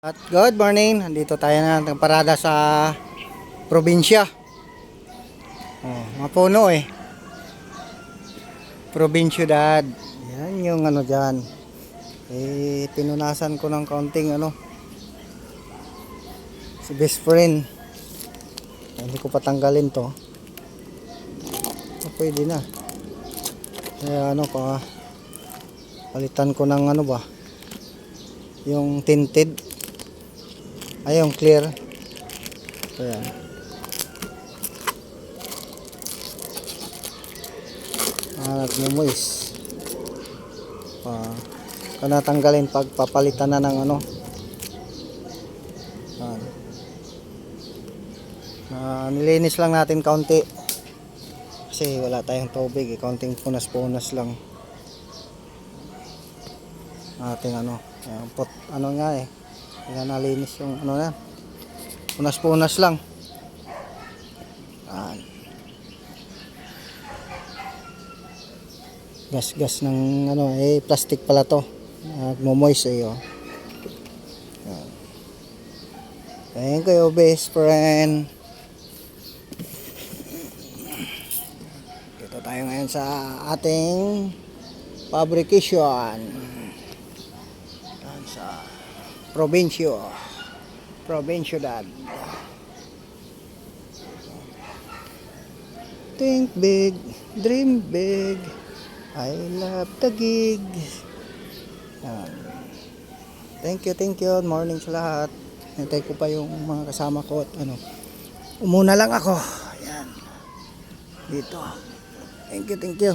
At good morning, nandito tayo na ng parada sa probinsya. Mapuno eh. Probinsiyudad. Yan yung ano dyan. Pinunasan ko ng kaunting si best friend. Hindi ko patanggalin to. Pwede na. Kaya palitan ko ng yung tinted. Ay, yung clear. Ayan. Nagmumoist. Kanatanggalin pag papalitan na ng Ayan. Nilinis lang natin kaunti. Kasi wala tayong tubig. Kaunting punas-punas lang. Ating kaya nalinis yung punas-punas lang. Gas-gas ng plastic pala to. Nagmo-moist Thank you, best friend. Dito tayo ngayon sa ating fabrication. Sa probinsiyudad. Think big, dream big, I love the gig. Thank you, morning sa lahat. Hintay ko pa yung mga kasama ko at umuna lang ako. Ayan. Dito. Thank you.